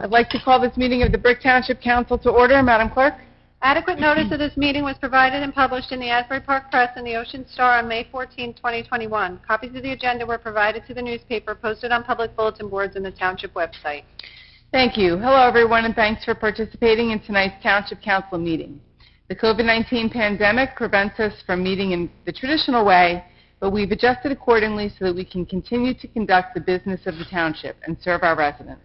I'd like to call this meeting of the Brick Township Council to order. Madam Clerk? Adequate notice of this meeting was provided and published in the Asbury Park Press and the Ocean Star on May 14, 2021. Copies of the agenda were provided to the newspaper, posted on public bulletin boards and the Township website. Thank you. Hello, everyone, and thanks for participating in tonight's Township Council meeting. The COVID-19 pandemic prevents us from meeting in the traditional way, but we've adjusted accordingly so that we can continue to conduct the business of the Township and serve our residents.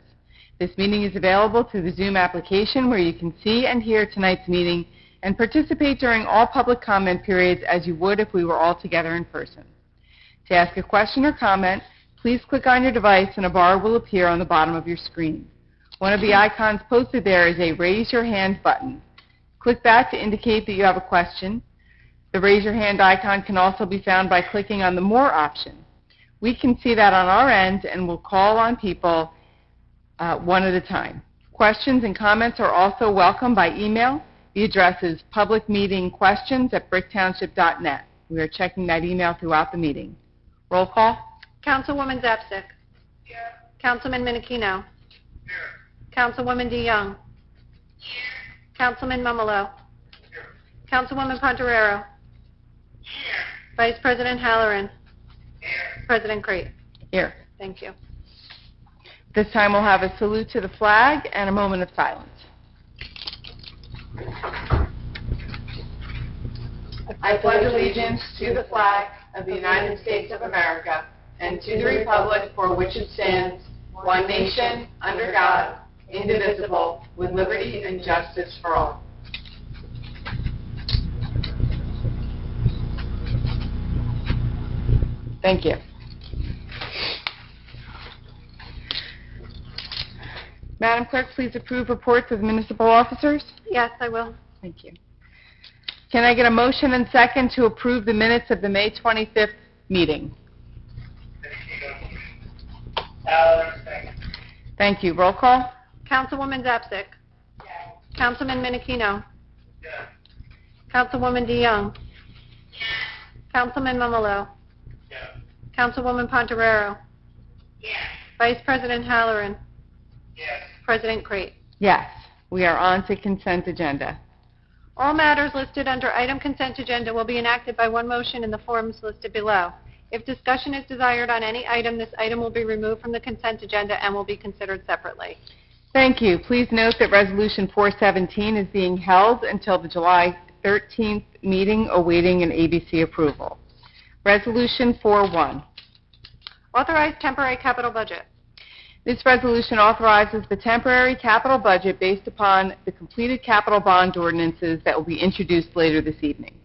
This meeting is available through the Zoom application where you can see and hear tonight's meeting and participate during all public comment periods as you would if we were all together in person. To ask a question or comment, please click on your device and a bar will appear on the bottom of your screen. One of the icons posted there is a Raise Your Hand button. Click that to indicate that you have a question. The Raise Your Hand icon can also be found by clicking on the More option. We can see that on our end and we'll call on people one at a time. Questions and comments are also welcome by email. The address is publicmeetingquestions@bricktownship.net. We are checking that email throughout the meeting. Roll call. Councilwoman Zapcic. Here. Councilman Minikino. Here. Councilwoman DeYoung. Here. Councilman Mumolo. Here. Councilwoman Pontorero. Here. Vice President Halloran. Here. President Crate. Here. Thank you. This time we'll have a salute to the flag and a moment of silence. I pledge allegiance to the flag of the United States of America and to the republic for which it stands, one nation, under God, indivisible, with liberty and justice for all. Thank you. Madam Clerk, please approve reports of municipal officers. Yes, I will. Thank you. Can I get a motion and second to approve the minutes of the May 25th meeting? Thank you. Roll call. Councilwoman Zapcic. Yes. Councilman Minikino. Yes. Councilwoman DeYoung. Yes. Councilman Mumolo. Yes. Councilwoman Pontorero. Yes. Vice President Halloran. Yes. President Crate. Yes. We are on to consent agenda. All matters listed under item consent agenda will be enacted by one motion in the forms listed below. If discussion is desired on any item, this item will be removed from the consent agenda and will be considered separately. Thank you. Please note that Resolution 417 is being held until the July 13th meeting, awaiting an ABC approval. Resolution 41. Authorize temporary capital budget. This resolution authorizes the temporary capital budget based upon the completed capital bond ordinances that will be introduced later this evening.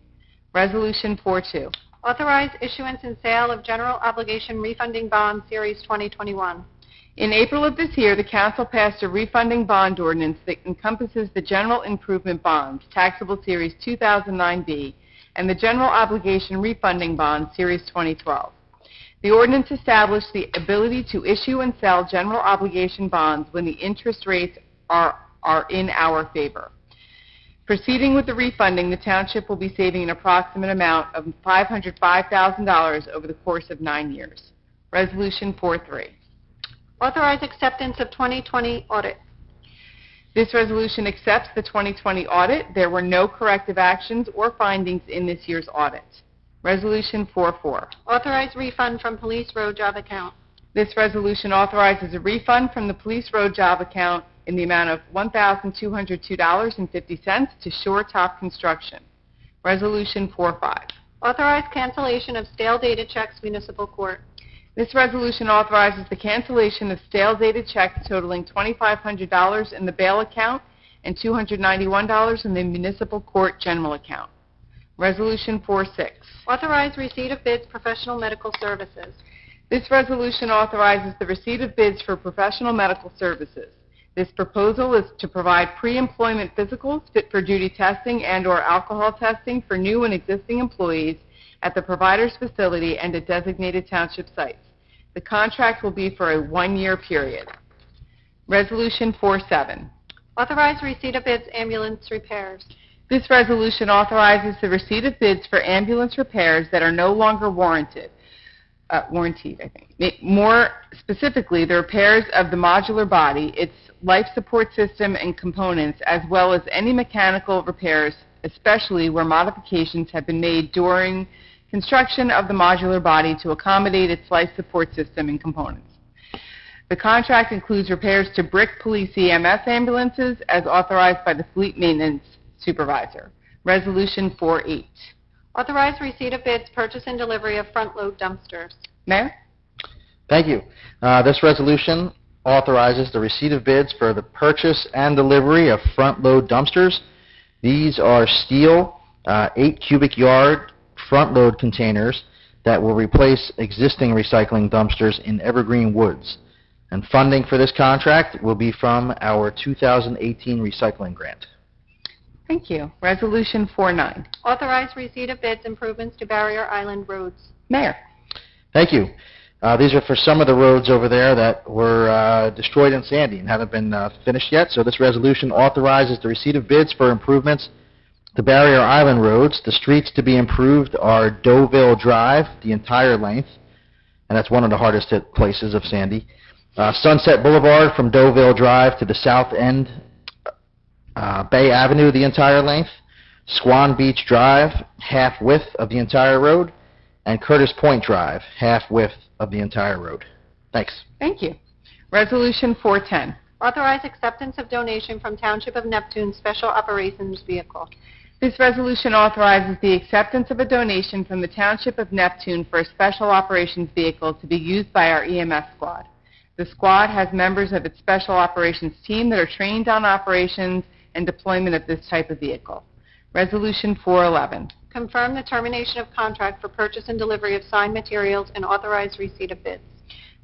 Resolution 42. Authorize issuance and sale of general obligation refunding bond series 2021. In April of this year, the Council passed a refunding bond ordinance that encompasses the general improvement bonds, taxable series 2009B, and the general obligation refunding bond series 2012. The ordinance established the ability to issue and sell general obligation bonds when the interest rates are in our favor. Proceeding with the refunding, the Township will be saving an approximate amount of $505,000 over the course of 9 years. Resolution 43. Authorize acceptance of 2020 audit. This resolution accepts the 2020 audit. There were no corrective actions or findings in this year's audit. Resolution 44. Authorize refund from police road job account. This resolution authorizes a refund from the police road job account in the amount of $1,202.50 to Shore Top Construction. Resolution 45. Authorize cancellation of stale dated checks, municipal court. This resolution authorizes the cancellation of stale dated checks totaling $2,500 in the bail account and $291 in the municipal court general account. Resolution 46. Authorize receipt of bids, professional medical services. This resolution authorizes the receipt of bids for professional medical services. This proposal is to provide pre-employment physicals, fit-for-duty testing, and/or alcohol testing for new and existing employees at the provider's facility and at designated township sites. The contract will be for a 1-year period. Resolution 47. Authorize receipt of bids, ambulance repairs. This resolution authorizes the receipt of bids for ambulance repairs that are no longer warranted. warranted, I think. More specifically, the repairs of the modular body, its life support system and components, as well as any mechanical repairs, especially where modifications have been made during construction of the modular body to accommodate its life support system and components. The contract includes repairs to Brick Police EMS ambulances as authorized by the Fleet Maintenance Supervisor. Resolution 48. Authorize receipt of bids, purchase and delivery of front-load dumpsters. Mayor? Thank you. This resolution authorizes the receipt of bids for the purchase and delivery of front-load dumpsters. These are steel, 8 cubic yard front-load containers that will replace existing recycling dumpsters in Evergreen Woods. And funding for this contract will be from our 2018 recycling grant. Thank you. Resolution 49. Authorize receipt of bids, improvements to Barrier Island roads. Mayor? Thank you. These are for some of the roads over there that were destroyed in Sandy and haven't been finished yet. So this resolution authorizes the receipt of bids for improvements to Barrier Island roads. The streets to be improved are Deauville Drive, the entire length, and that's one of the hardest hit places of Sandy. Sunset Boulevard from Deauville Drive to the south end, Bay Avenue, the entire length, Swan Beach Drive, half width of the entire road, and Curtis Point Drive, half width of the entire road. Thanks. Thank you. Resolution 410. Authorize acceptance of donation from Township of Neptune Special Operations Vehicle. This resolution authorizes the acceptance of a donation from the Township of Neptune for a special operations vehicle to be used by our EMS squad. The squad has members of its special operations team that are trained on operations and deployment of this type of vehicle. Resolution 411. Confirm the termination of contract for purchase and delivery of signed materials and authorize receipt of bids.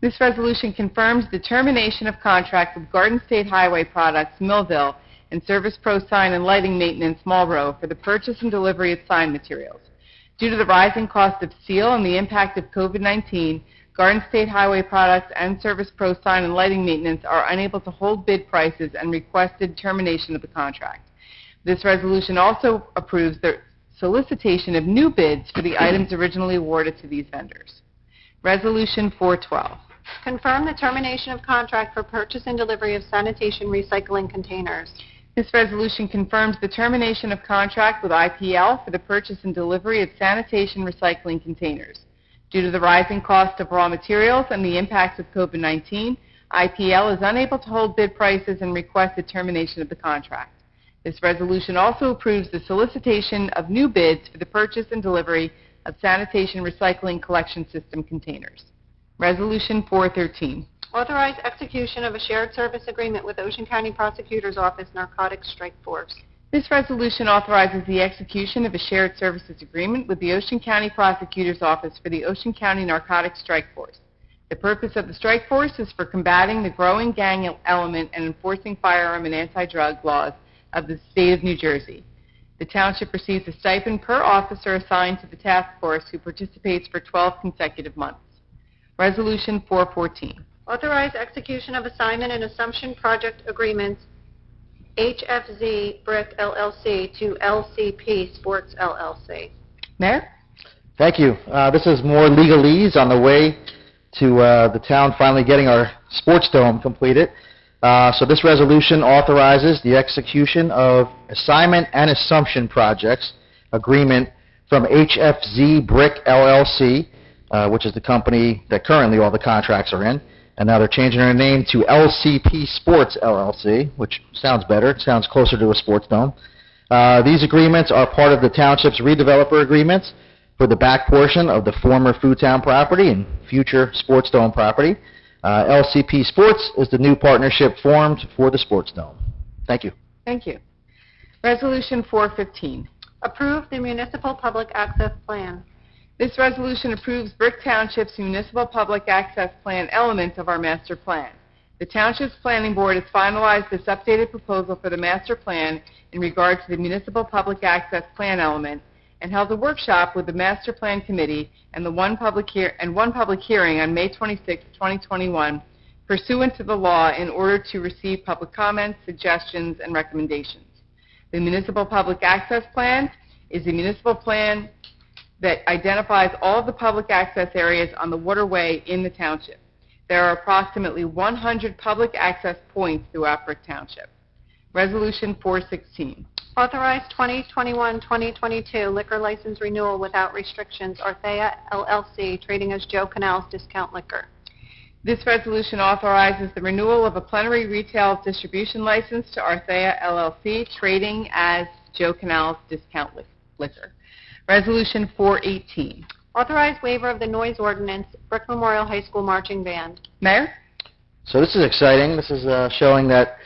This resolution confirms the termination of contract with Garden State Highway Products, Millville, and Service Pro Sign and Lighting Maintenance, Marlboro, for the purchase and delivery of sign materials. Due to the rising cost of steel and the impact of COVID-19, Garden State Highway Products and Service Pro Sign and Lighting Maintenance are unable to hold bid prices and requested termination of the contract. This resolution also approves the solicitation of new bids for the items originally awarded to these vendors. Resolution 412. Confirm the termination of contract for purchase and delivery of sanitation recycling containers. This resolution confirms the termination of contract with IPL for the purchase and delivery of sanitation recycling containers. Due to the rising cost of raw materials and the impacts of COVID-19, IPL is unable to hold bid prices and requested termination of the contract. This resolution also approves the solicitation of new bids for the purchase and delivery of sanitation recycling collection system containers. Resolution 413. Authorize execution of a shared service agreement with Ocean County Prosecutor's Office Narcotics Strike Force. This resolution authorizes the execution of a shared services agreement with the Ocean County Prosecutor's Office for the Ocean County Narcotics Strike Force. The purpose of the strike force is for combating the growing gang element and enforcing firearm and anti-drug laws of the state of New Jersey. The township receives a stipend per officer assigned to the task force who participates for 12 consecutive months. Resolution 414. Authorize execution of assignment and assumption project agreements HFZ Brick LLC to LCP Sports LLC. Mayor? Thank you. This is more legalese on the way to the town finally getting our sports dome completed. So this resolution authorizes the execution of assignment and assumption projects agreement from HFZ Brick LLC, which is the company that currently all the contracts are in, and now they're changing their name to LCP Sports LLC, which sounds better. It sounds closer to a sports dome. These agreements are part of the township's redeveloper agreements for the back portion of the former Foodtown property and future sports dome property. LCP Sports is the new partnership formed for the sports dome. Thank you. Thank you. Resolution 415. Approve the municipal public access plan. This resolution approves Brick Township's municipal public access plan elements of our master plan. The Township's Planning Board has finalized this updated proposal for the master plan in regard to the municipal public access plan element and held a workshop with the Master Plan Committee and one public hearing on May 26, 2021, pursuant to the law in order to receive public comments, suggestions, and recommendations. The Municipal Public Access Plan is a municipal plan that identifies all of the public access areas on the waterway in the township. There are approximately 100 public access points throughout Brick Township. Resolution 416. Authorize 2021-2022 liquor license renewal without restrictions, Arthea LLC, trading as Joe Canals Discount Liquor. This resolution authorizes the renewal of a plenary retail distribution license to Arthea LLC, trading as Joe Canals Discount Liquor. Resolution 418. Authorize waiver of the noise ordinance, Brick Memorial High School Marching Band. Mayor? So this is exciting. This is showing that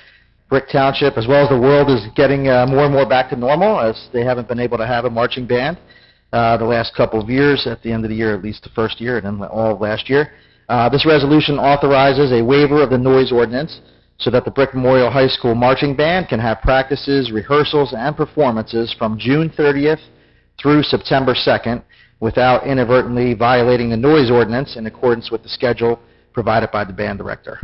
Brick Township, as well as the world, is getting more and more back to normal, as they haven't been able to have a marching band the last couple of years, at the end of the year, at least the first year, and then all of last year. This resolution authorizes a waiver of the noise ordinance so that the Brick Memorial High School Marching Band can have practices, rehearsals, and performances from June 30th through September 2nd without inadvertently violating the noise ordinance in accordance with the schedule provided by the band director.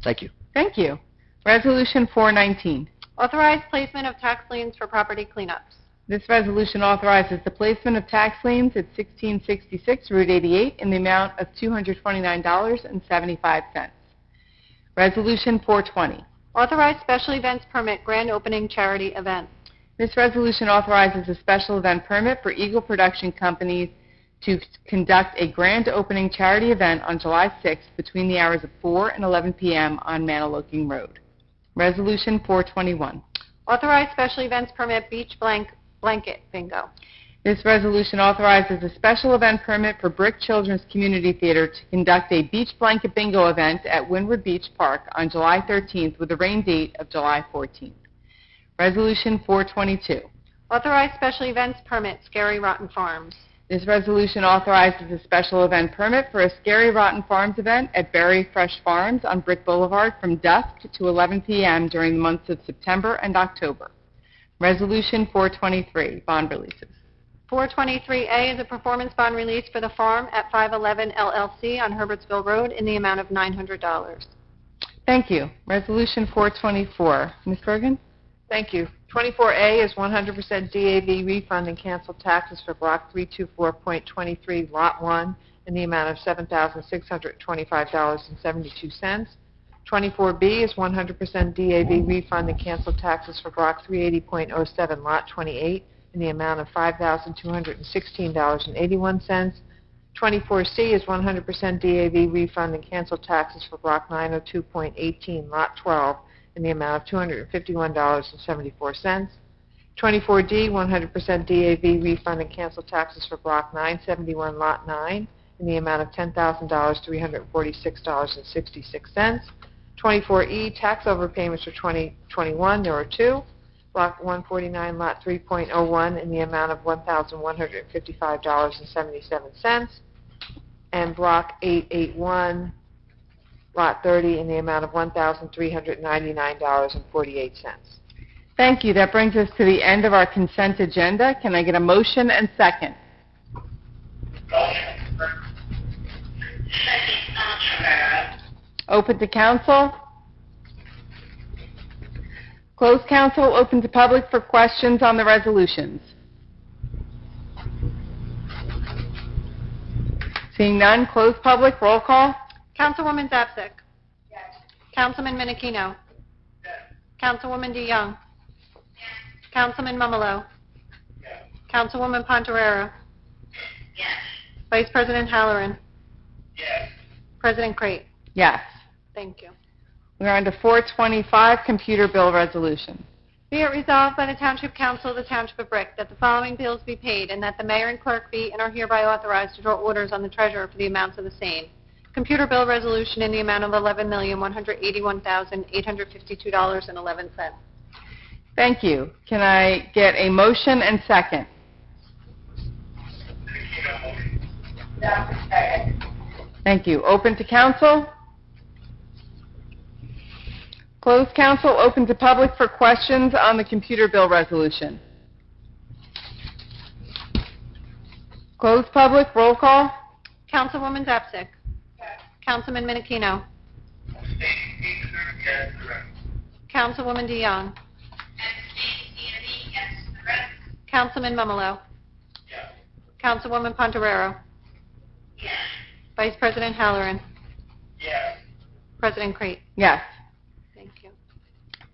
Thank you. Thank you. Resolution 419. Authorize placement of tax liens for property cleanups. This resolution authorizes the placement of tax liens at 1666 Route 88 in the amount of $229.75. Resolution 420. Authorize special events permit grand opening charity event. This resolution authorizes a special event permit for Eagle Production Companies to conduct a grand opening charity event on July 6th between the hours of 4 and 11 p.m. on Manaloking Road. Resolution 421. Authorize special events permit beach blanket bingo. This resolution authorizes a special event permit for Brick Children's Community Theater to conduct a beach blanket bingo event at Windward Beach Park on July 13th with a rain date of July 14th. Resolution 422. Authorize special events permit Scary Rotten Farms. This resolution authorizes a special event permit for a Scary Rotten Farms event at Berry Fresh Farms on Brick Boulevard from dusk to 11 p.m. during the months of September and October. Resolution 423, bond releases. 423A is a performance bond release for the farm at 511 LLC on Herbertsville Road in the amount of $900. Thank you. Resolution 424. Ms. Bergen? Thank you. 24A is 100% DAV refund and canceled taxes for Block 324.23, Lot 1, in the amount of $7,625.72. 24B is 100% DAV refund and canceled taxes for Block 380.07, Lot 28, in the amount of $5,216.81. 24C is 100% DAV refund and canceled taxes for Block 902.18, Lot 12, in the amount of $251.74. 24D, 100% DAV refund and cancel taxes for Block 971, Lot 9, in the amount of $10,346.66. 24E, tax overpayments for 2021, there are two. Block 149, Lot 3.01, in the amount of $1,155.77. And Block 881, Lot 30, in the amount of $1,399.48. Thank you. That brings us to the end of our consent agenda. Can I get a motion and second? Open to council. Closed council, open to public for questions on the resolutions. Seeing none, closed public, roll call. Councilwoman Zapsik. Yes. Councilman Menachino. Yes. Councilwoman DeYoung. Yes. Councilman Mumolo. Yes. Councilwoman Pontorero. Yes. Vice President Halloran. Yes. President Crate. Yes. Thank you. We're on to 425, computer bill resolution. Be it resolved by the Township Council of the Township of Brick that the following bills be paid and that the mayor and clerk be and are hereby authorized to draw orders on the treasurer for the amounts of the same. Computer bill resolution in the amount of $11,181,852.11. Thank you. Can I get a motion and second? Thank you. Open to council. Closed council, open to public for questions on the computer bill resolution. Closed public, roll call. Councilwoman Zapsik. Councilman Menachino. Councilwoman DeYoung. Councilman Mumolo. Councilwoman Pontorero. Yes. Vice President Halloran. Yes. President Crate. Yes. Thank you.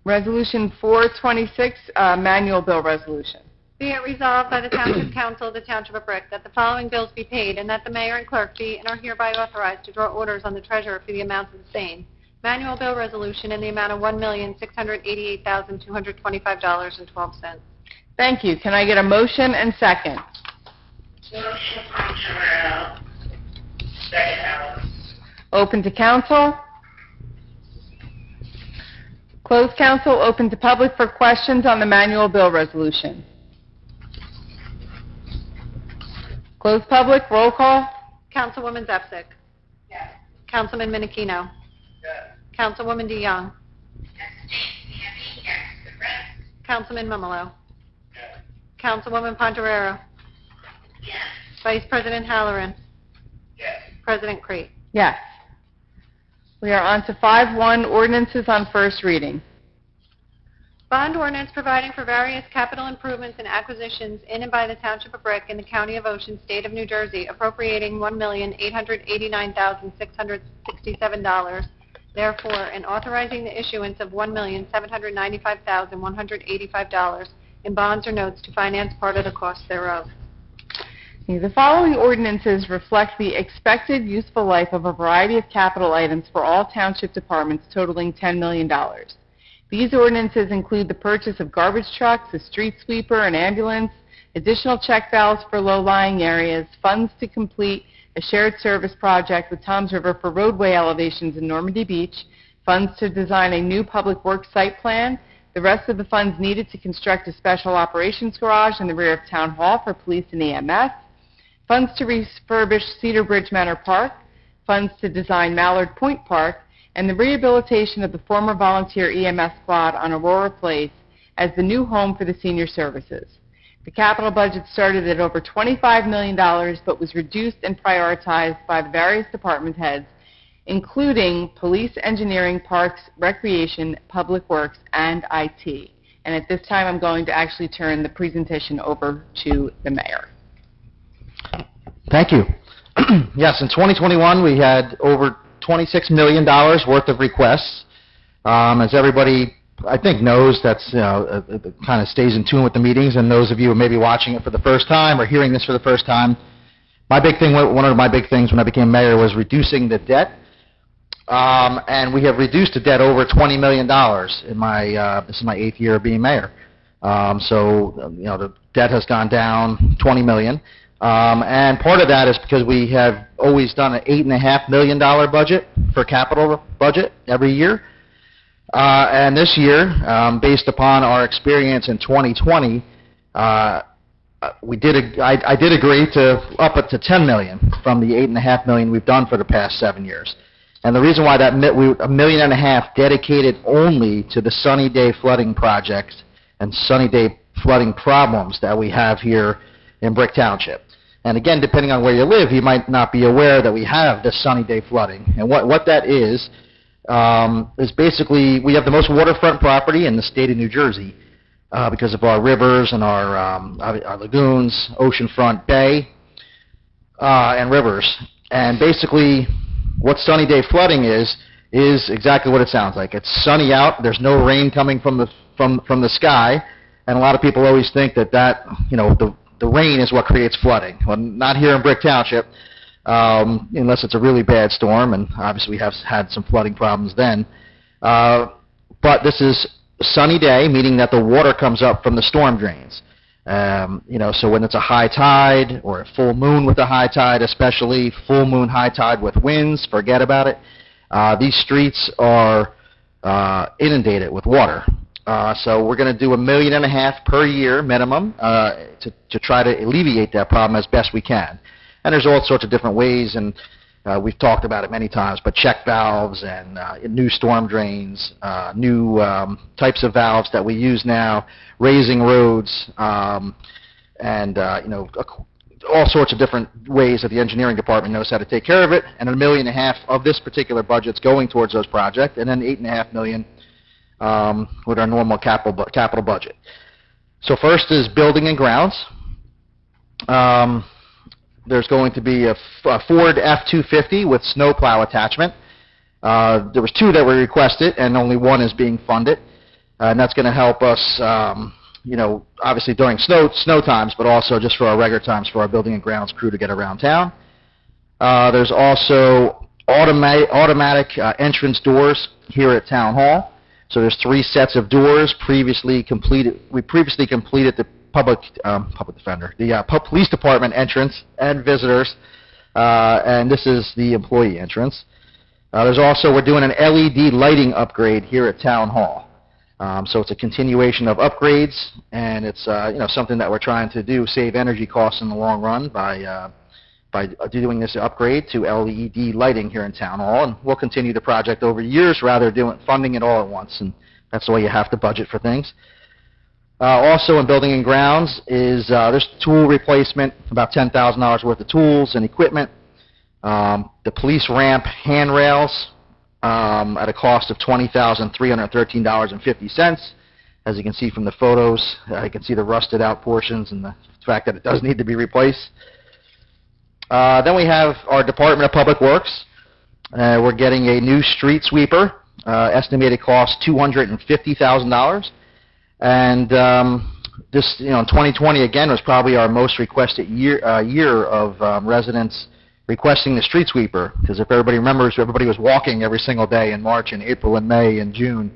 Resolution 426, manual bill resolution. Be it resolved by the Township Council of the Township of Brick that the following bills be paid and that the mayor and clerk be and are hereby authorized to draw orders on the treasurer for the amounts of the same. Manual bill resolution in the amount of $1,688,225.12. Thank you. Can I get a motion and second? Motion Pontorero. Second Halloran. Open to council. Closed council, open to public for questions on the manual bill resolution. Closed public, roll call. Councilwoman Zepsic. Yes. Councilman Minikino. Yes. Councilwoman DeYoung. Yes. The rest? Councilman Mumolo. Yes. Councilwoman Pontorero. Yes. Vice President Halloran. Yes. President Crate. Yes. We are on to 5-1 ordinances on first reading. Bond ordinance providing for various capital improvements and acquisitions in and by the Township of Brick in the County of Ocean, State of New Jersey, appropriating $1,889,667, therefore, and authorizing the issuance of $1,795,185 in bonds or notes to finance part of the cost thereof. The following ordinances reflect the expected useful life of a variety of capital items for all township departments totaling $10 million. These ordinances include the purchase of garbage trucks, a street sweeper, an ambulance, additional check valves for low-lying areas, funds to complete a shared service project with Toms River for roadway elevations in Normandy Beach, funds to design a new public works site plan, the rest of the funds needed to construct a special operations garage in the rear of Town Hall for police and EMS, funds to refurbish Cedar Bridge Manor Park, funds to design Mallard Point Park, and the rehabilitation of the former volunteer EMS squad on Aurora Place as the new home for the senior services. The capital budget started at over $25 million, but was reduced and prioritized by the various department heads, including police, engineering, parks, recreation, public works, and IT. And at this time, I'm going to actually turn the presentation over to the mayor. Thank you. Yes, in 2021, we had over $26 million worth of requests. As everybody, I think, knows, that's, it kind of stays in tune with the meetings, and those of you who may be watching it for the first time or hearing this for the first time, one of my big things when I became mayor was reducing the debt. And we have reduced the debt over $20 million in this is my 8th year of being mayor. The debt has gone down $20 million. And part of that is because we have always done an $8.5 million budget for capital budget every year. And this year, based upon our experience in 2020, I did agree to up it to $10 million from the $8.5 million we've done for the past 7 years. And the reason why that $1.5 million dedicated only to the sunny day flooding projects and sunny day flooding problems that we have here in Brick Township. And again, depending on where you live, you might not be aware that we have this sunny day flooding. And what that is basically we have the most waterfront property in the state of New Jersey because of our rivers and our lagoons, oceanfront bay, and rivers. And basically, what sunny day flooding is exactly what it sounds like. It's sunny out. There's no rain coming from the sky, and a lot of people always think that the rain is what creates flooding. Well, not here in Brick Township, unless it's a really bad storm, and obviously we have had some flooding problems then. But this is sunny day, meaning that the water comes up from the storm drains. So when it's a high tide or a full moon with a high tide, especially full moon, high tide with winds, forget about it. These streets are inundated with water. So we're going to do $1.5 million per year minimum to try to alleviate that problem as best we can. And there's all sorts of different ways, and we've talked about it many times, but check valves and new storm drains, new types of valves that we use now, raising roads, all sorts of different ways that the engineering department knows how to take care of it. And $1.5 million of this particular budget's going towards those projects, and then $8.5 million with our normal capital budget. So first is building and grounds. there's going to be a Ford F-250 with snowplow attachment. There was 2 that were requested, and only 1 is being funded. And that's going to help us, obviously during snow times, but also just for our regular times for our building and grounds crew to get around town. There's also automatic entrance doors here at Town Hall. So there's 3 sets of doors previously completed. We previously completed the public defender, the police department entrance and visitors, and this is the employee entrance. We're doing an LED lighting upgrade here at Town Hall. So it's a continuation of upgrades, and it's something that we're trying to do, save energy costs in the long run by doing this upgrade to LED lighting here in Town Hall, and we'll continue the project over years rather than funding it all at once, and that's the way you have to budget for things. Also in building and grounds is there's tool replacement, about $10,000 worth of tools and equipment. The police ramp handrails at a cost of $20,313.50. As you can see from the photos, you can see the rusted out portions and the fact that it does need to be replaced. Then we have our Department of Public Works. We're getting a new street sweeper, estimated cost $250,000. And this, in 2020 again was probably our most requested year of residents requesting the street sweeper, because if everybody remembers, everybody was walking every single day in March and April and May and June,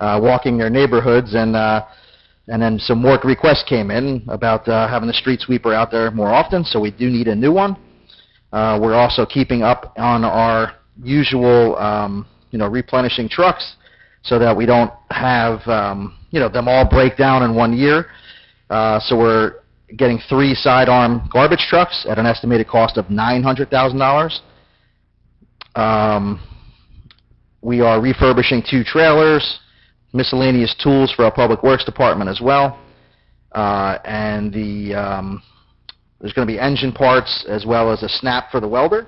walking their neighborhoods, and then some more requests came in about having the street sweeper out there more often, so we do need a new one. We're also keeping up on our usual, replenishing trucks so that we don't have, them all break down in 1 year. So we're getting 3 sidearm garbage trucks at an estimated cost of $900,000. We are refurbishing 2 trailers, miscellaneous tools for our Public Works Department as well, and there's going to be engine parts as well as a snap for the welder.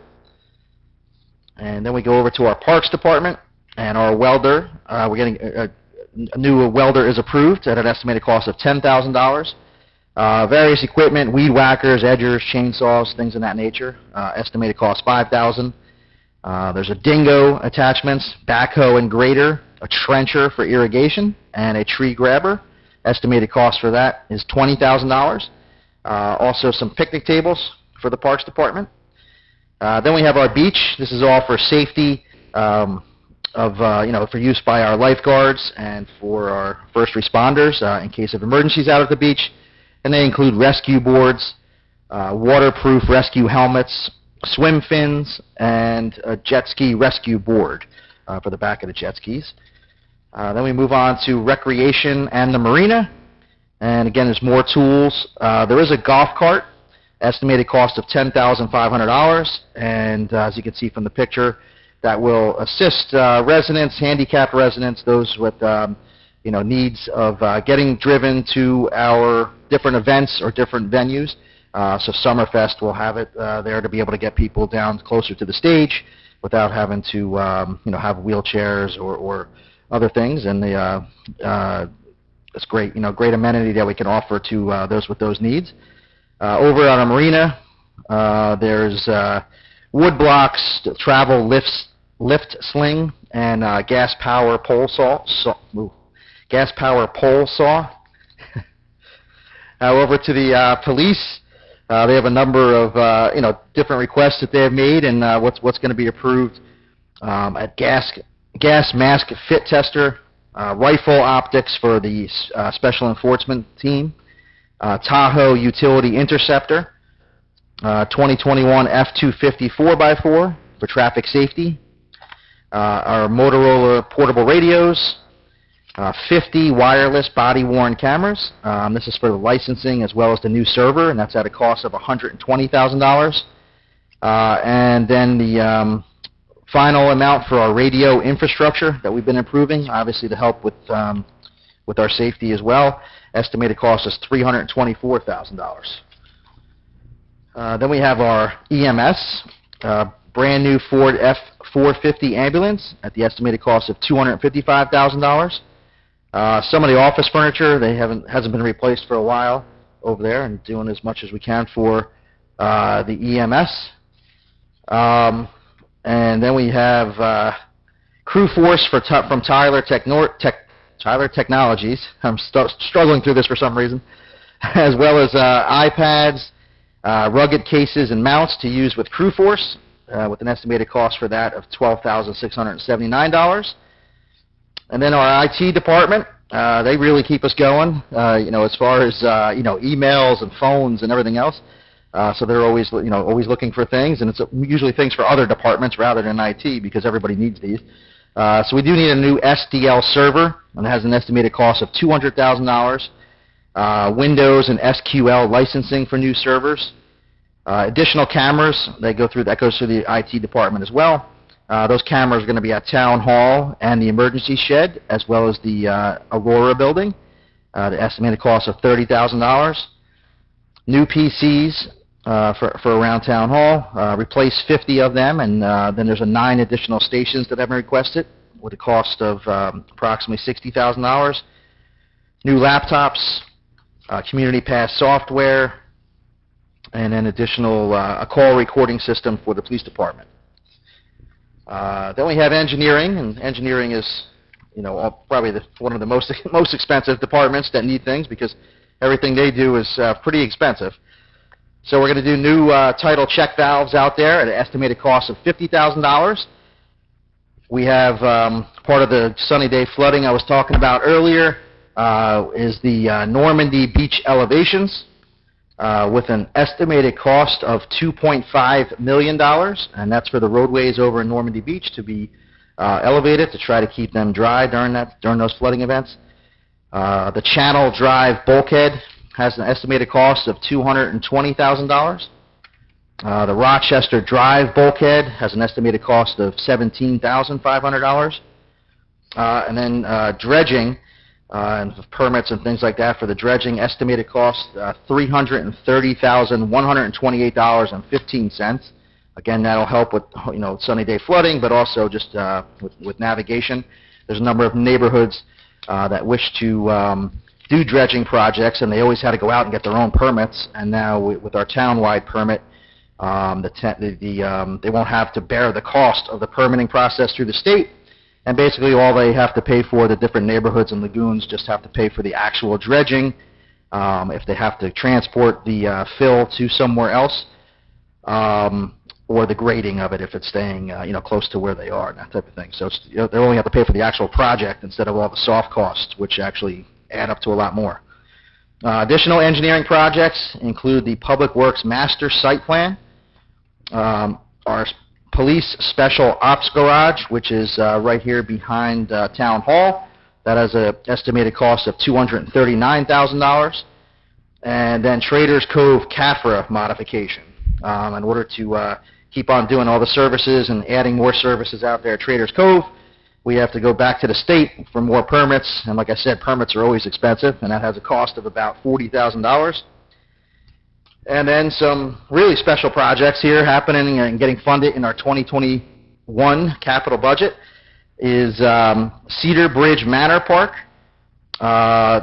And then we go over to our Parks Department, and our welder, we're getting a new welder is approved at an estimated cost of $10,000. Various equipment, weed whackers, edgers, chainsaws, things of that nature, estimated cost $5,000. There's a dingo attachments, backhoe and grader, a trencher for irrigation, and a tree grabber. Estimated cost for that is $20,000. Also some picnic tables for the Parks Department. Then we have our beach. This is all for safety, for use by our lifeguards and for our first responders in case of emergencies out at the beach. And they include rescue boards, waterproof rescue helmets, swim fins, and a jet ski rescue board for the back of the jet skis. Then we move on to recreation and the marina. And again, there's more tools. There is a golf cart, estimated cost of $10,500. And as you can see from the picture, that will assist residents, handicapped residents, those with needs of getting driven to our different events or different venues. So Summerfest will have it there to be able to get people down closer to the stage without having to have wheelchairs or other things. And it's great, great amenity that we can offer to those with those needs. Over on a marina, there's wood blocks, travel lift sling, and gas power pole saw. Over to the police, they have a number of different requests that they have made, and what's going to be approved at gas mask fit tester, rifle optics for the special enforcement team, Tahoe utility interceptor, 2021 F-250 4x4 for traffic safety, our Motorola portable radios, 50 wireless body-worn cameras. This is for the licensing as well as the new server, and that's at a cost of $120,000. And then the final amount for our radio infrastructure that we've been improving, obviously to help with our safety as well. Estimated cost is $324,000. Then we have our EMS, brand new Ford F-450 ambulance at the estimated cost of $255,000. Some of the office furniture hasn't been replaced for a while over there, and doing as much as we can for the EMS. And then we have crew force from Tyler Technologies. I'm struggling through this for some reason. As well as iPads, rugged cases and mounts to use with crew force, with an estimated cost for that of $12,679. And then our IT department, they really keep us going, as far as, emails and phones and everything else. So they're always, always looking for things, and it's usually things for other departments rather than IT because everybody needs these. So we do need a new SDL server, and it has an estimated cost of $200,000. Windows and SQL licensing for new servers. Additional cameras, that goes through the IT department as well. Those cameras are going to be at Town Hall and the emergency shed, as well as the Aurora building. The estimated cost of $30,000. New PCs for around Town Hall. Replace 50 of them, and then there's 9 additional stations that have been requested with a cost of approximately $60,000. New laptops, Community Pass software, and then additional a call recording system for the police department. Then we have engineering, and engineering is, probably one of the most expensive departments that need things because everything they do is pretty expensive. So we're going to do new tidal check valves out there at an estimated cost of $50,000. We have part of the sunny day flooding I was talking about earlier is the Normandy beach elevations with an estimated cost of $2.5 million, and that's for the roadways over in Normandy Beach to be elevated to try to keep them dry during those flooding events. The Channel Drive bulkhead has an estimated cost of $220,000. The Rochester Drive bulkhead has an estimated cost of $17,500. And then dredging and permits and things like that for the dredging, estimated cost $330,128.15. Again, that'll help with sunny day flooding, but also just with navigation. There's a number of neighborhoods that wish to do dredging projects, and they always had to go out and get their own permits. And now with our town-wide permit, they won't have to bear the cost of the permitting process through the state. And basically all they have to pay for, the different neighborhoods and lagoons just have to pay for the actual dredging, if they have to transport the fill to somewhere else, or the grading of it if it's staying close to where they are, and that type of thing. So it's, they only have to pay for the actual project instead of all the soft costs, which actually add up to a lot more. Additional engineering projects include the Public Works Master Site Plan, our Police Special Ops Garage, which is right here behind Town Hall. That has an estimated cost of $239,000. And then Traders Cove CAFRA modification. In order to keep on doing all the services and adding more services out there at Traders Cove, we have to go back to the state for more permits. And like I said, permits are always expensive, and that has a cost of about $40,000. And then some really special projects here happening and getting funded in our 2021 capital budget is Cedar Bridge Manor Park.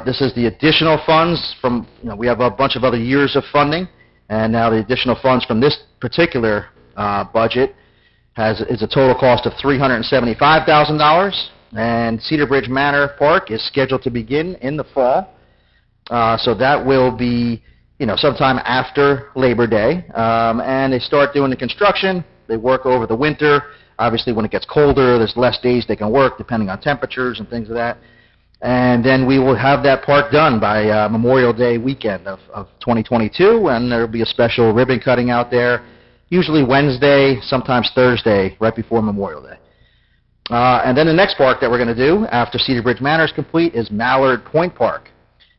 This is the additional funds from, we have a bunch of other years of funding, and now the additional funds from this particular budget is a total cost of $375,000. And Cedar Bridge Manor Park is scheduled to begin in the fall. So that will be sometime after Labor Day, and they start doing the construction. They work over the winter. Obviously, when it gets colder, there's less days they can work, depending on temperatures and things of that. And then we will have that park done by Memorial Day weekend of 2022, and there will be a special ribbon cutting out there, usually Wednesday, sometimes Thursday, right before Memorial Day. And then the next park that we're going to do after Cedar Bridge Manor is complete is Mallard Point Park.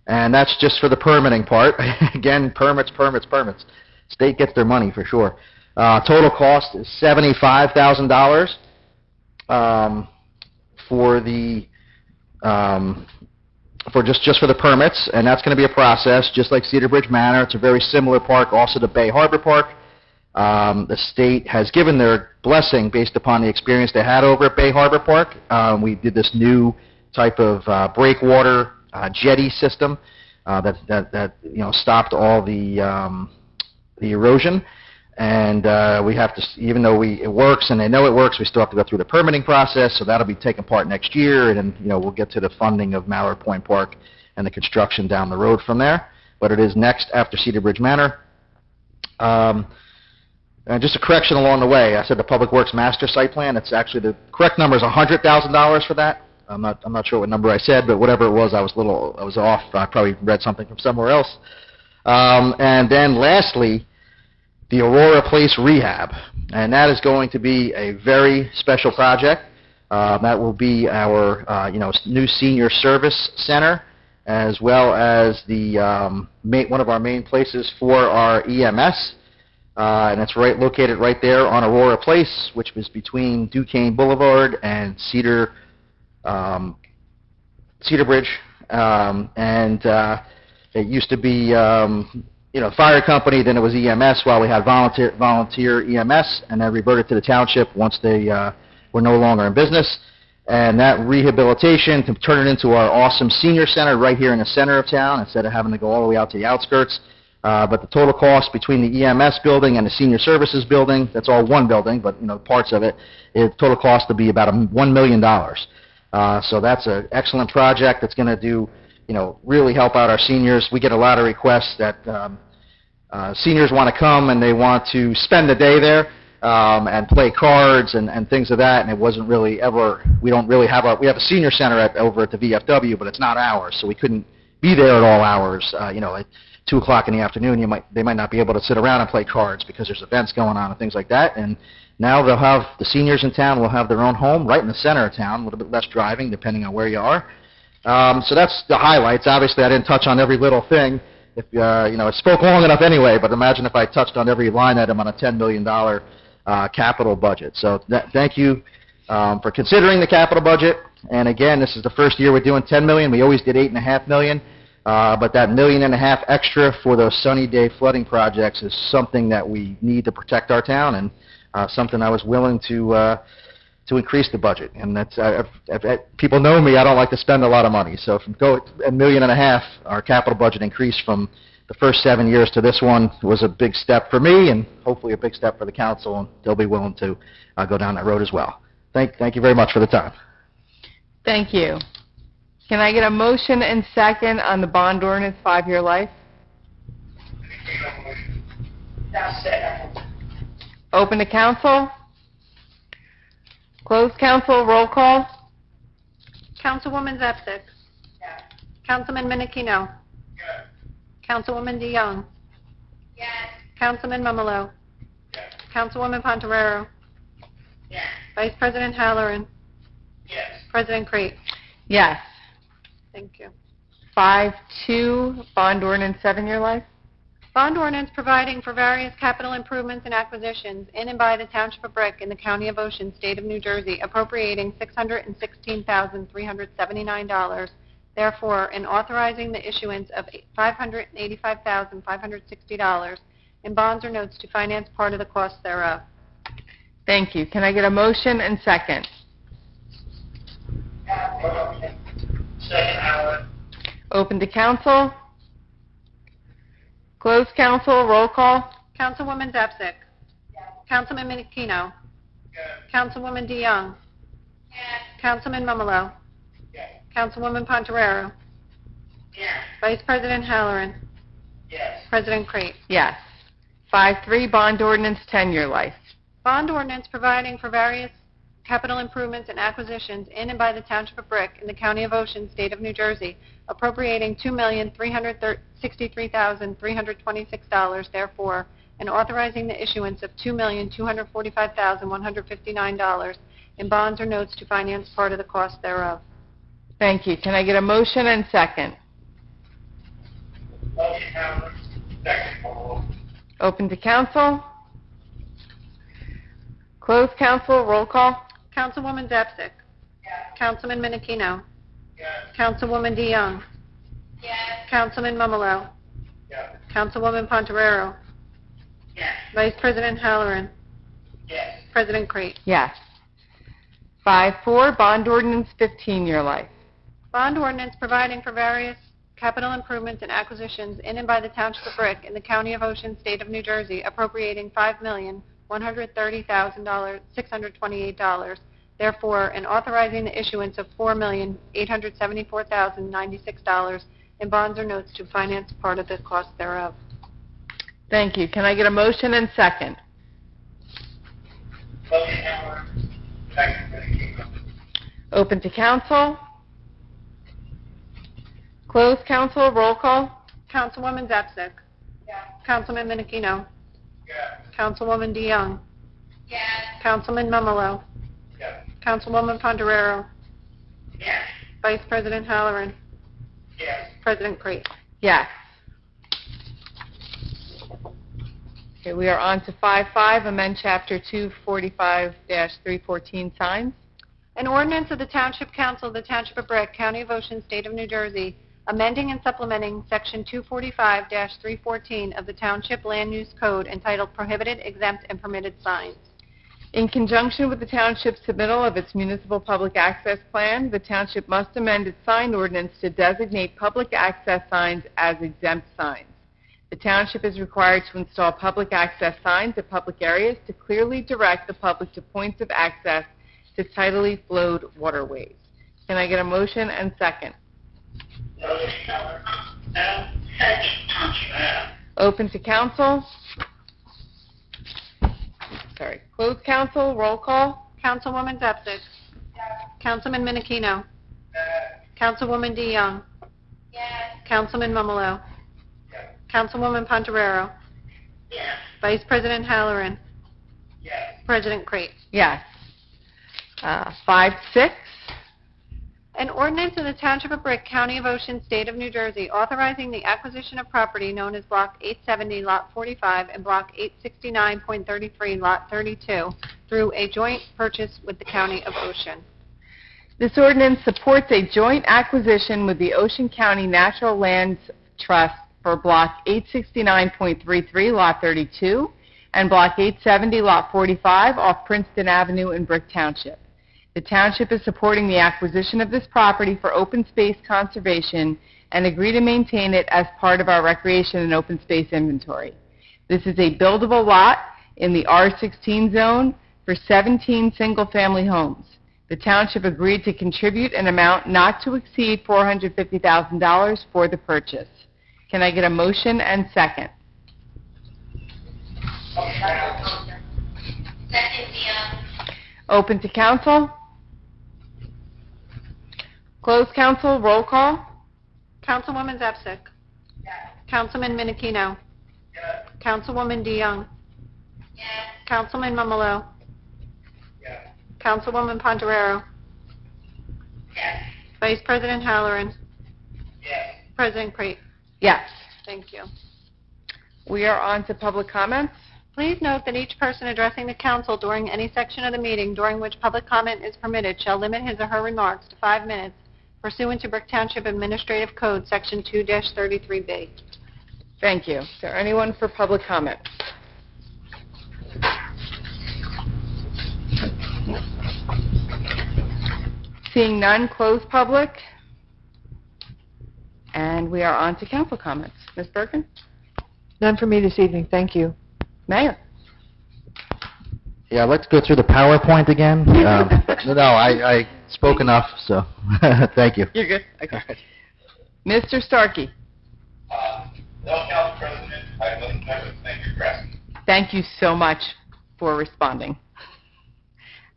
And that's just for the permitting part. Again, permits. State gets their money for sure. Total cost is $75,000 for just for the permits, and that's going to be a process just like Cedar Bridge Manor. It's a very similar park, also to Bay Harbor Park. The state has given their blessing based upon the experience they had over at Bay Harbor Park. We did this new type of breakwater jetty system that stopped all the the erosion. And we have to, even though it works and they know it works, we still have to go through the permitting process, so that'll be taking part next year, and then, we'll get to the funding of Mallard Point Park and the construction down the road from there. But it is next after Cedar Bridge Manor. And just a correction along the way, I said the Public Works Master Site Plan. It's actually, the correct number is $100,000 for that. I'm not sure what number I said, but whatever it was, I was off. I probably read something from somewhere else. And then lastly, the Aurora Place Rehab, and that is going to be a very special project. That will be our, new senior service center, as well as the one of our main places for our EMS. And it's located right there on Aurora Place, which is between Duquesne Boulevard and Cedar Bridge. It used to be, fire company, then it was EMS while we had volunteer EMS, and then reverted to the township once they were no longer in business. And that rehabilitation to turn it into our awesome senior center right here in the center of town instead of having to go all the way out to the outskirts. But the total cost between the EMS building and the senior services building, that's all one building, but parts of it, total cost to be about $1 million. So that's an excellent project that's going to do, really help out our seniors. We get a lot of requests that seniors want to come and they want to spend the day there and play cards and things of that. And it wasn't really ever. We have a senior center over at the VFW, but it's not ours, so we couldn't be there at all hours. At 2 o'clock in the afternoon, they might not be able to sit around and play cards because there's events going on and things like that. And now the seniors in town will have their own home right in the center of town, a little bit less driving depending on where you are. So that's the highlights. Obviously, I didn't touch on every little thing. If I spoke long enough anyway, but imagine if I touched on every line item on a $10 million capital budget. So thank you for considering the capital budget. And again, this is the first year we're doing $10 million. We always did $8.5 million. But that $1.5 million extra for those sunny day flooding projects is something that we need to protect our town, and something I was willing to increase the budget. And that's people know me, I don't like to spend a lot of money. So from $1.5 million, our capital budget increase from the first 7 years to this one was a big step for me, and hopefully a big step for the council, and they'll be willing to go down that road as well. Thank you very much for the time. Thank you. Can I get a motion and second on the bond ordinance 5-year life? Open to council. Closed council, roll call. Councilwoman Zepsic. Yes. Councilman Menachino. Yes. Councilwoman DeYoung. Yes. Councilman Mumolo. Yes. Councilwoman Pontorero. Yes. Vice President Halloran. Yes. President Crate. Yes. Thank you. 5-2, bond ordinance 7-year life. Bond ordinance providing for various capital improvements and acquisitions in and by the Township of Brick in the County of Ocean, State of New Jersey, appropriating $616,379, therefore, and authorizing the issuance of $585,560 in bonds or notes to finance part of the cost thereof. Thank you. Can I get a motion and second? Second, Howard. Open to council. Closed council, roll call. Councilwoman Zepsic. Yes. Councilman Menachino. Yes. Councilwoman DeYoung. Yes. Councilman Mumolo. Yes. Councilwoman Pontorero. Yes. Vice President Halloran. Yes. President Crate. Yes. 5-3, bond ordinance 10-year life. Bond ordinance providing for various capital improvements and acquisitions in and by the Township of Brick in the County of Ocean, State of New Jersey, appropriating $2,363,326, therefore, and authorizing the issuance of $2,245,159 in bonds or notes to finance part of the cost thereof. Thank you. Can I get a motion and second? Motion, Howard. Second, Paul. Open to council. Closed council, roll call. Councilwoman Zepsic. Yes. Councilman Menachino. Yes. Councilwoman DeYoung. Yes. Councilman Mumolo. Yes. Councilwoman Pontorero. Yes. Vice President Halloran. Yes. President Crate. Yes. 5-4, bond ordinance 15-year life. Bond ordinance providing for various capital improvements and acquisitions in and by the Township of Brick in the County of Ocean, State of New Jersey, appropriating $5,130,628, therefore, and authorizing the issuance of $4,874,096 in bonds or notes to finance part of the cost thereof. Thank you. Can I get a motion and second? Motion Howard, second Menachino. Open to council. Closed council, roll call. Councilwoman Zapsik. Yes. Councilman Menachino. Yes. Councilwoman DeYoung. Yes. Councilman Mamalo. Yes. Councilwoman Ponderero. Yes. Vice President Halloran. Yes. President Crate. Yes. Okay, we are on to 5.5, amend Chapter 245-314 signs. An ordinance of the Township Council of the Township of Brick, County of Ocean, State of New Jersey, amending and supplementing Section 245-314 of the Township Land Use Code entitled Prohibited, Exempt, and Permitted Signs. In conjunction with the township's submittal of its municipal public access plan, the township must amend its sign ordinance to designate public access signs as exempt signs. The township is required to install public access signs at public areas to clearly direct the public to points of access to tidally flowed waterways. Can I get a motion and second? Motion Howard. No. Second Township. Open to council. Sorry. Closed council, roll call. Councilwoman Zapsik. Councilman Menachino. Yes. Councilwoman DeYoung. Yes. Councilman Mamalo. Yes. Councilwoman Ponderero. Yes. Vice President Halloran. Yes. President Crate. Yes. 5.6. An ordinance of the Township of Brick, County of Ocean, State of New Jersey, authorizing the acquisition of property known as Block 870, Lot 45, and Block 869.33, Lot 32, through a joint purchase with the County of Ocean. This ordinance supports a joint acquisition with the Ocean County Natural Lands Trust for Block 869.33, Lot 32, and Block 870, Lot 45, off Princeton Avenue in Brick Township. The township is supporting the acquisition of this property for open space conservation and agree to maintain it as part of our recreation and open space inventory. This is a buildable lot in the R16 zone for 17 single-family homes. The township agreed to contribute an amount not to exceed $450,000 for the purchase. Can I get a motion and second? Motion Howard. Second DeYoung. Open to council. Closed council, roll call. Councilwoman Zapsik. Yes. Councilman Menachino. Yes. Councilwoman DeYoung. Yes. Councilman Mamalo. Yes. Councilwoman Ponderero. Yes. Vice President Halloran. Yes. President Crate. Yes. Thank you. We are on to public comments. Please note that each person addressing the council during any section of the meeting during which public comment is permitted shall limit his or her remarks to 5 minutes pursuant to Brick Township Administrative Code, Section 2-33B. Thank you. Is there anyone for public comment? Seeing none, close public. And we are on to council comments. Ms. Bergen? None for me this evening, thank you. Mayor? Yeah, let's go through the PowerPoint again. No, I spoke enough, so thank you. You're good. Okay. Mr. Starkey? No, Council President, I would thank you for asking. Thank you so much for responding.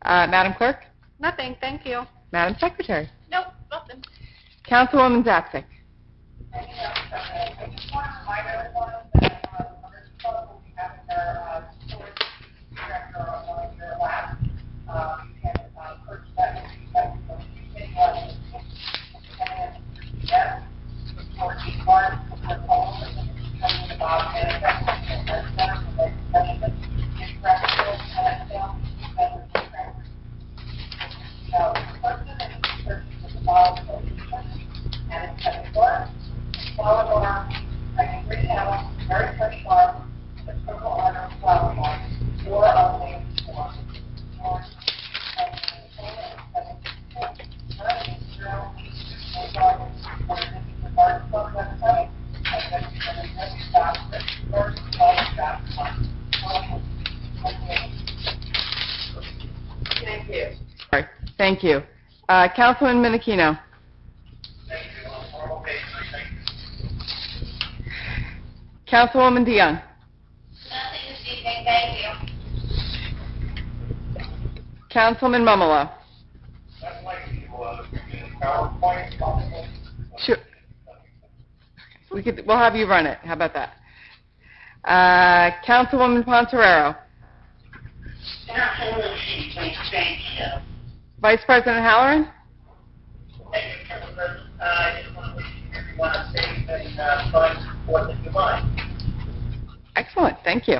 Madam Clerk? Nothing, thank you. Madam Secretary? Nope, nothing. Councilwoman Zapsik? I just want to remind everyone that under the will be having their storage director on your lap. You can purchase that with yes, for each one, for home, coming to Bob and So, the person that is purchasing the ball and it's coming for flower bar, like greenhouse, very fresh farm, the purple honor flower bar, or a name for or public website at www.richburgclub.com. Thank you. All right, thank you. Councilman Menachino. Thank you. Okay, thank you. Councilwoman DeYoung. Nothing this evening, thank you. Councilman Mumolo. I'd like to, PowerPoint, possible. Sure. We'll have you run it. How about that? Councilwoman Pontorero. Thank you. Vice President Halloran. Thank you, Council President. I just want to wish everyone a safe and fun 4th of July. Excellent, thank you.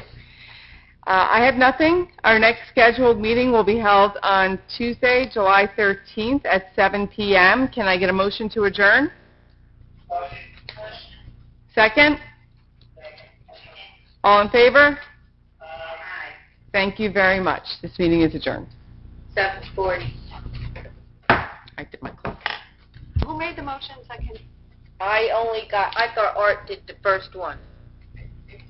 I have nothing. Our next scheduled meeting will be held on Tuesday, July 13th at 7 p.m. Can I get a motion to adjourn? Second? All in favor? Thank you very much. This meeting is adjourned. 7:40. I did my clock. Who made the motion second? I thought Art did the first one. It's